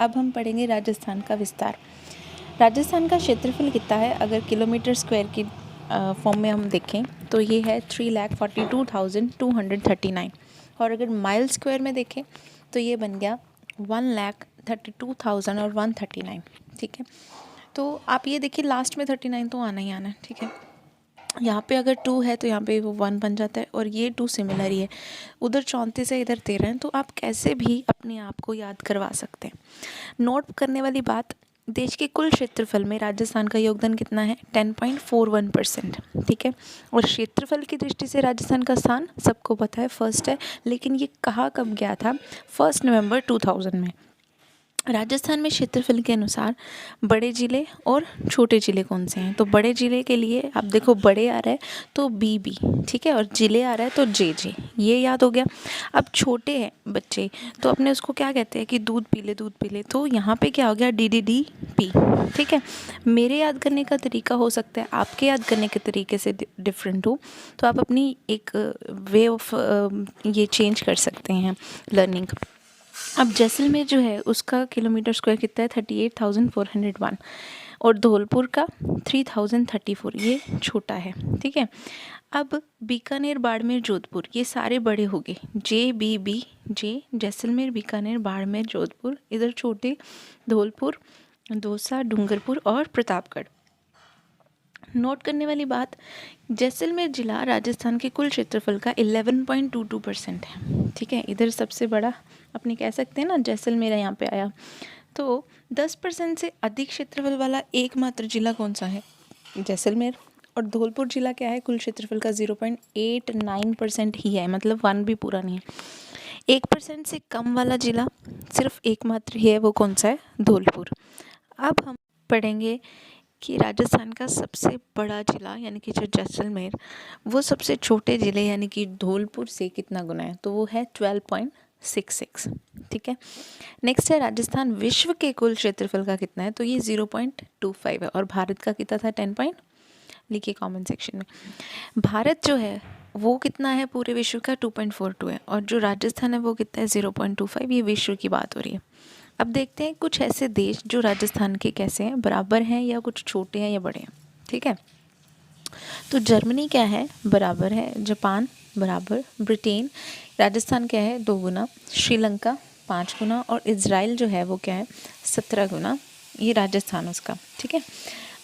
अब हम पढ़ेंगे राजस्थान का विस्तार। राजस्थान का क्षेत्रफल कितना है अगर किलोमीटर स्क्वायर की फॉर्म में हम देखें तो ये है 3,42,239 और अगर माइल स्क्वायर में देखें तो ये बन गया 1,32,139। ठीक है, तो आप ये देखिए लास्ट में 39 तो आना ही आना है। ठीक है, यहाँ पे अगर 2 है तो यहाँ पे वो 1 बन जाता है और ये 2 सिमिलर ही है, उधर 34 है इधर 13 है, तो आप कैसे भी अपने आप को याद करवा सकते हैं। नोट करने वाली बात, देश के कुल क्षेत्रफल में राजस्थान का योगदान कितना है 10.41%। ठीक है, और क्षेत्रफल की दृष्टि से राजस्थान का स्थान सबको पता है फर्स्ट है, लेकिन ये कहाँ कब गया था 1 नवंबर 2000 में। राजस्थान में क्षेत्रफल के अनुसार बड़े ज़िले और छोटे ज़िले कौन से हैं, तो बड़े ज़िले के लिए आप देखो बड़े आ रहा है तो BB, ठीक है, और ज़िले आ रहा है तो JJ, ये याद हो गया। अब छोटे हैं बच्चे तो अपने उसको क्या कहते हैं कि दूध पी ले, तो यहाँ पे क्या हो गया DDDP। ठीक है, मेरे याद करने का तरीका हो सकता है आपके याद करने के तरीके से डिफरेंट हो, तो आप अपनी एक वे ऑफ ये चेंज कर सकते हैं लर्निंग। अब जैसलमेर जो है उसका किलोमीटर स्क्वायर कितना है 38,401 और धौलपुर का 3,034, ये छोटा है। ठीक है, अब बीकानेर, बाड़मेर, जोधपुर ये सारे बड़े हो गए, JBB, जैसलमेर, बीकानेर, बाड़मेर, जोधपुर, इधर छोटे धौलपुर, दौसा, डूंगरपुर और प्रतापगढ़। नोट करने वाली बात, जैसलमेर जिला राजस्थान के कुल क्षेत्रफल का 11.22% है। ठीक है, इधर सबसे बड़ा अपने कह सकते हैं ना जैसलमेर यहाँ पे आया, तो 10% से अधिक क्षेत्रफल वाला एकमात्र जिला कौन सा है, जैसलमेर। और धौलपुर जिला क्या है, कुल क्षेत्रफल का 0.89% ही है, मतलब 1 भी पूरा नहीं है। 1% से कम वाला जिला सिर्फ एकमात्र ही है, वो कौन सा है, धौलपुर। अब हम पढ़ेंगे कि राजस्थान का सबसे बड़ा ज़िला यानी कि जो जैसलमेर, वो सबसे छोटे ज़िले यानी कि धौलपुर से कितना गुना है, तो वो है 12.66। ठीक है, नेक्स्ट है राजस्थान विश्व के कुल क्षेत्रफल का कितना है, तो ये 0.25 है और भारत का कितना था 10 लिखिए कमेंट सेक्शन में। भारत जो है वो कितना है पूरे विश्व का 2.42 है और जो राजस्थान है वो कितना है 0.25, ये विश्व की बात हो रही है। अब देखते हैं कुछ ऐसे देश जो राजस्थान के कैसे हैं, बराबर हैं या कुछ छोटे हैं या बड़े हैं। ठीक है, तो जर्मनी क्या है, बराबर है, जापान बराबर, ब्रिटेन, राजस्थान क्या है 2 गुना, श्रीलंका 5 गुना और इजराइल जो है वो क्या है 17 गुना, ये राजस्थान उसका। ठीक है,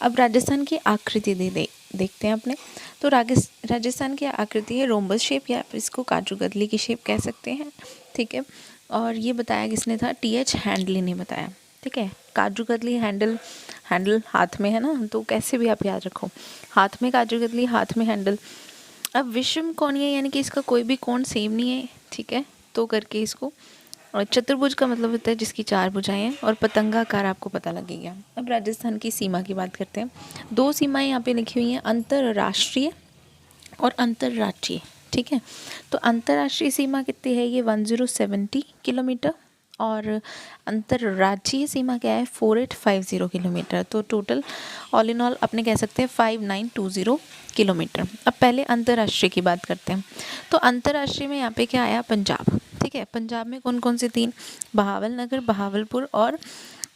अब राजस्थान की आकृति देखते हैं अपने, तो राजस्थान की आकृति है रोम्बस शेप या इसको काजू कतली की शेप कह सकते हैं। ठीक है, और ये बताया किसने था, TH हैंडली ने बताया। ठीक है, काजू कतली हैंडल हाथ में है ना, तो कैसे भी आप याद रखो, हाथ में काजू कतली, हाथ में हैंडल। अब विषम कोणीय यानी कि इसका कोई भी कोण सेम नहीं है। ठीक है, तो करके इसको, और चतुर्भुज का मतलब होता है जिसकी 4 भुजाएं हैं, और पतंगाकार आपको पता लगेगा। अब राजस्थान की सीमा की बात करते हैं, 2 सीमाएं यहाँ पे लिखी हुई हैं, अंतर्राष्ट्रीय और अंतर्राज्यीय। ठीक है, तो अंतर्राष्ट्रीय सीमा कितनी है, ये 1070 किलोमीटर और अंतर्राज्यीय सीमा क्या है 4850 किलोमीटर, तो टोटल ऑल इन ऑल अपने कह सकते हैं 5920 किलोमीटर। अब पहले अंतर्राष्ट्रीय की बात करते हैं, तो अंतर्राष्ट्रीय में यहाँ पे क्या आया, पंजाब। ठीक है, पंजाब में कौन कौन से 3, बहावलनगर, बहावलपुर और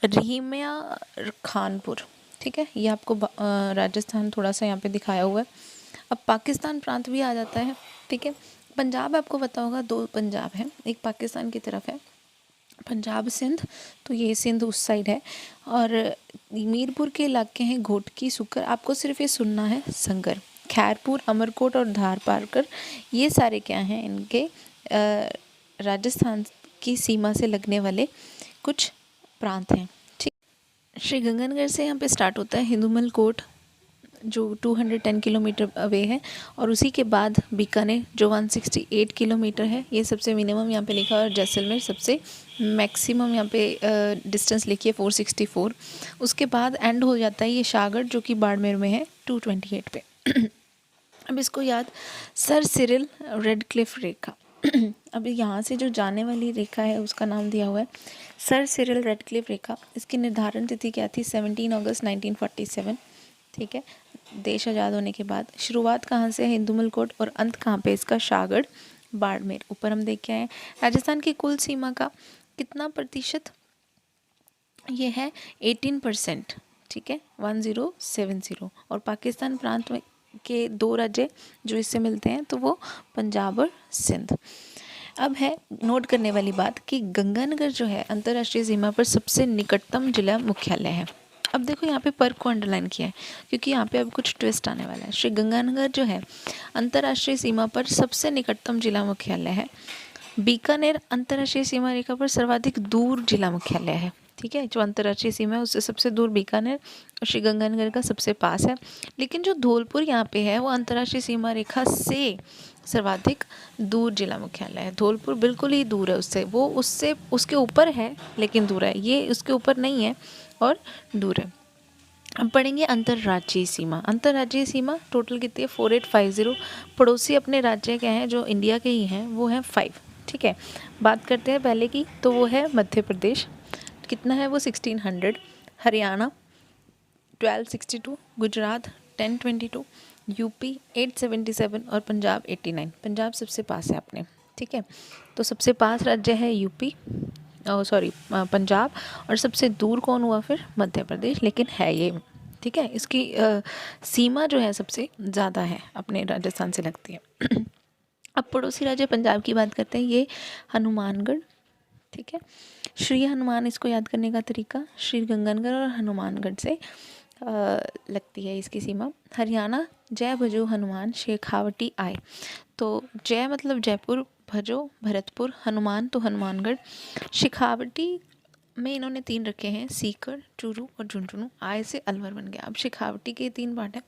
रहीमिया खानपुर। ठीक है, ये आपको राजस्थान थोड़ा सा यहाँ पे दिखाया हुआ है। अब पाकिस्तान प्रांत भी आ जाता है। ठीक है, पंजाब आपको पता होगा 2 पंजाब हैं, एक पाकिस्तान की तरफ है पंजाब सिंध, तो ये सिंध उस साइड है, और मीरपुर के इलाके हैं घोटकी, सुकर, आपको सिर्फ ये सुनना है, संगर, खैरपुर, अमरकोट और धारपारकर, ये सारे क्या हैं इनके राजस्थान की सीमा से लगने वाले कुछ प्रांत हैं। ठीक, श्री गंगानगर से यहाँ पे स्टार्ट होता है हिंदुमल कोट जो 210 किलोमीटर अवे है, और उसी के बाद बीकानेर जो 168 किलोमीटर है, ये सबसे मिनिमम यहाँ पे लिखा है, और जैसलमेर सबसे मैक्सिमम यहाँ पे डिस्टेंस लिखी है 464। उसके बाद एंड हो जाता है ये शाहगढ़ जो कि बाड़मेर में है 228 पे। अब इसको याद, सर सिरिल रेडक्लिफ रेखा। अब यहाँ से जो जाने वाली रेखा है उसका नाम दिया हुआ है सर सिरिल रेडक्लिफ रेखा। इसकी निर्धारण तिथि क्या थी, 17 अगस्त 1947। ठीक है, देश आज़ाद होने के बाद। शुरुआत कहाँ से है, हिंदुमल कोट, और अंत कहाँ पे इसका, शाहगढ़ बाड़मेर। ऊपर हम देख के आए राजस्थान की कुल सीमा का कितना प्रतिशत ये है 18%, ठीक है, 1070। और पाकिस्तान प्रांत में के 2 राज्य जो इससे मिलते हैं तो वो पंजाब और सिंध। अब है नोट करने वाली बात कि गंगानगर जो है अंतर्राष्ट्रीय सीमा पर सबसे निकटतम जिला मुख्यालय है। अब देखो यहाँ पे पर को अंडरलाइन किया है क्योंकि यहाँ पे अब कुछ ट्विस्ट आने वाला है। श्री गंगानगर जो है अंतर्राष्ट्रीय सीमा पर सबसे निकटतम जिला मुख्यालय है। बीकानेर अंतर्राष्ट्रीय सीमा रेखा पर सर्वाधिक दूर जिला मुख्यालय है, ठीक है। जो अंतर्राष्ट्रीय सीमा है उससे सबसे दूर बीकानेर और श्री गंगानगर का सबसे पास है। लेकिन जो धौलपुर यहाँ पे है वो अंतर्राष्ट्रीय सीमा रेखा से सर्वाधिक दूर जिला मुख्यालय है। धौलपुर बिल्कुल ही दूर है उससे, वो उससे उसके ऊपर है लेकिन दूर है, ये उसके ऊपर नहीं है और दूर है। अब पढ़ेंगे अंतर्राज्यीय सीमा। अंतर्राज्यीय सीमा टोटल कितनी है 4850। पड़ोसी अपने राज्य के हैं जो इंडिया के ही हैं वो हैं 5, ठीक है। बात करते हैं पहले की, तो वो है मध्य प्रदेश, कितना है वो 1600, हरियाणा 1262, गुजरात 1022, यूपी 877 और पंजाब 89। पंजाब सबसे पास है अपने, ठीक है। तो सबसे पास राज्य है यूपी, पंजाब, और सबसे दूर कौन हुआ फिर मध्य प्रदेश, लेकिन है ये, ठीक है। इसकी सीमा जो है सबसे ज़्यादा है अपने राजस्थान से लगती है। अब पड़ोसी राज्य पंजाब की बात करते हैं, ये हनुमानगढ़, ठीक है। श्री हनुमान इसको याद करने का तरीका, श्री गंगानगर और हनुमानगढ़ से लगती है इसकी सीमा। हरियाणा जय भजो हनुमान शेखावटी आए, तो जय मतलब जयपुर, भजो भरतपुर, हनुमान तो हनुमानगढ़। शेखावटी में इन्होंने 3 रखे हैं, सीकर, चूरू और झुंझुनू। आय से अलवर बन गया। अब शेखावटी के 3 पार्ट है।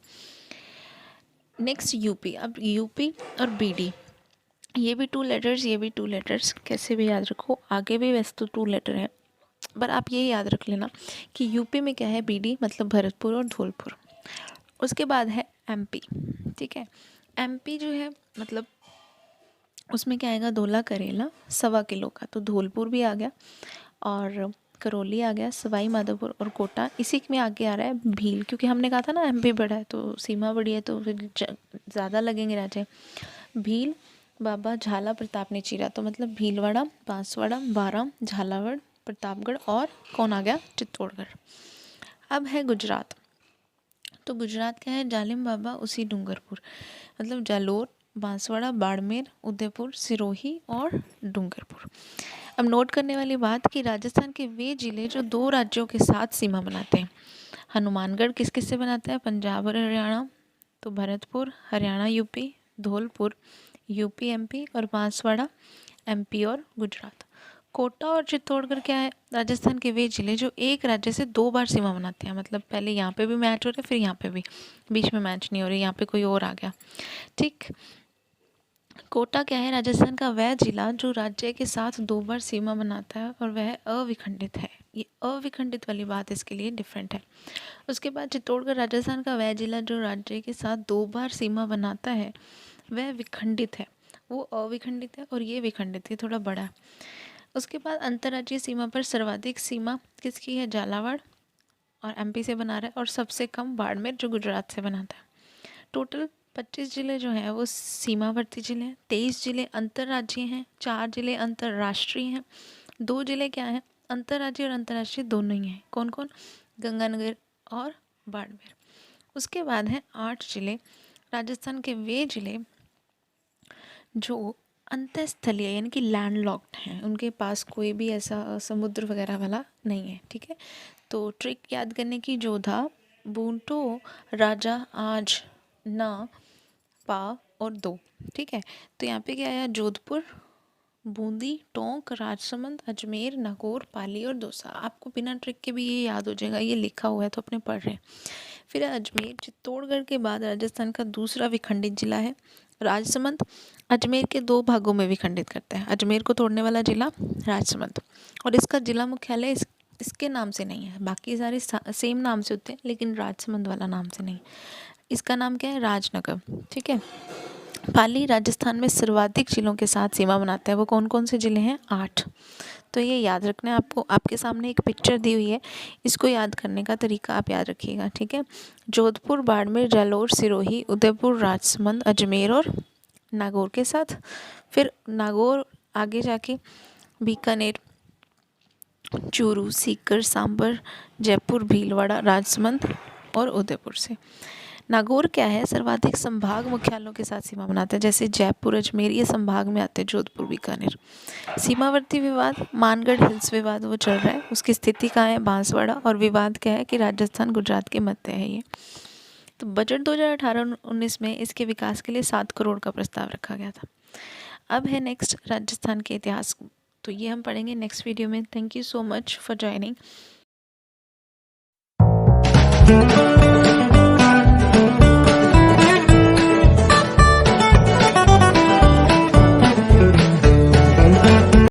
Next UP. अब यूपी और बीडी, ये भी 2 लेटर्स, ये भी 2 लेटर्स, कैसे भी याद रखो, आगे भी वैसे तो 2 लेटर है, पर आप ये याद रख लेना कि यूपी में क्या है, बीडी मतलब भरतपुर और धौलपुर। उसके बाद है एमपी, ठीक है। एमपी जो है मतलब उसमें क्या आएगा, धोला करेला 1.25 किलो का, तो धौलपुर भी आ गया और करौली आ गया, सवाई माधोपुर और कोटा। इसी में आगे आ रहा है भील, क्योंकि हमने कहा था ना एमपी बड़ा है तो सीमा बड़ी है तो फिर ज़्यादा लगेंगे राज्य। भील, बाबा, झाला, प्रतापनी चीरा, तो मतलब भीलवाड़ा, बांसवाड़ा, बारां, झालावाड़, प्रतापगढ़ और कौन आ गया, चित्तौड़गढ़। अब है गुजरात, तो गुजरात क्या है, जालिम बाबा, उसी डूंगरपुर, मतलब जालोर, बांसवाड़ा, बाड़मेर, उदयपुर, सिरोही और डूंगरपुर। अब नोट करने वाली बात कि राजस्थान के वे जिले जो 2 राज्यों के साथ सीमा बनाते हैं। हनुमानगढ़ किस किस से बनाता है, पंजाब और हरियाणा, तो Bharatpur Haryana UP, Dholpur UP MP और बांसवाड़ा एमपी और गुजरात। कोटा और चित्तौड़गढ़ क्या है, राजस्थान के वे जिले जो एक राज्य से 2 बार सीमा बनाते हैं, मतलब पहले यहाँ पे भी मैच हो रहा है फिर यहाँ पे भी, बीच में मैच नहीं हो रही, यहाँ पे कोई और आ गया, ठीक। कोटा क्या है, राजस्थान का वह जिला जो राज्य के साथ 2 बार सीमा बनाता है और वह अविखंडित है। ये अविखंडित वाली बात इसके लिए डिफरेंट है। उसके बाद चित्तौड़गढ़ राजस्थान का वह जिला जो राज्य के साथ 2 बार सीमा बनाता है वह विखंडित है, वो अविखंडित है और ये विखंडित है, थोड़ा बड़ा है। उसके बाद अंतर्राज्यीय सीमा पर सर्वाधिक सीमा किसकी है, झालावाड़ और एमपी से बना रहा है, और सबसे कम बाड़मेर जो गुजरात से बनाता है। टोटल 25 जिले जो हैं वो सीमावर्ती जिले हैं, 23 जिले अंतर्राज्यीय हैं, 4 जिले अंतर्राष्ट्रीय हैं, 2 जिले क्या हैं, अंतर्राज्यीय और अंतर्राष्ट्रीय दोनों ही हैं। कौन कौन, गंगानगर और बाड़मेर। उसके बाद हैं 8 जिले, राजस्थान के वे जिले जो अंतःस्थलीय यानी कि लैंडलॉक्ड हैं, उनके पास कोई भी ऐसा समुद्र वगैरह वाला नहीं है, ठीक है। तो ट्रिक याद करने की, जोधा, बूंटो, राजा, आज, ना, पा और 2, ठीक है। तो यहाँ पे क्या आया, जोधपुर, बूंदी, टोंक, राजसमंद, अजमेर, नागौर, पाली और दौसा। आपको बिना ट्रिक के भी ये याद हो जाएगा, ये लिखा हुआ है तो अपने पढ़ रहे हैं। फिर अजमेर, चित्तौड़गढ़ के बाद राजस्थान का दूसरा विखंडित जिला है राजसमंद। अजमेर के 2 भागों में विखंडित करता है, अजमेर को तोड़ने वाला जिला राजसमंद, और इसका जिला मुख्यालय इसके नाम से नहीं है, बाकी सारे सेम नाम से होते हैं लेकिन राजसमंद वाला नाम से नहीं। इसका नाम क्या है, राजनगर, ठीक है। पाली राजस्थान में सर्वाधिक जिलों के साथ सीमा बनाता है, वो कौन कौन से जिले हैं, 8। तो ये याद रखना है आपको, आपके सामने एक पिक्चर दी हुई है, इसको याद करने का तरीका आप याद रखिएगा, ठीक है। जोधपुर, बाड़मेर, जालोर, सिरोही, उदयपुर, राजसमंद, अजमेर और नागौर के साथ। फिर नागौर आगे जाके बीकानेर चूरू, सीकर, सांबर, जयपुर, भीलवाड़ा, राजसमंद और उदयपुर से। नागौर क्या है, सर्वाधिक संभाग मुख्यालयों के साथ सीमा बनाता है, जैसे जयपुर, अजमेर ये संभाग में आते हैं, जोधपुर, बीकानेर। सीमावर्ती विवाद, मानगढ़ हिल्स विवाद वो चल रहा है, उसकी स्थिति कहाँ है, बांसवाड़ा, और विवाद क्या है कि राजस्थान गुजरात के मध्य है ये। तो बजट 2018-19 में इसके विकास के लिए 7 करोड़ का प्रस्ताव रखा गया था। अब है नेक्स्ट राजस्थान के इतिहास, तो ये हम पढ़ेंगे नेक्स्ट वीडियो में। Thank you so much for joining.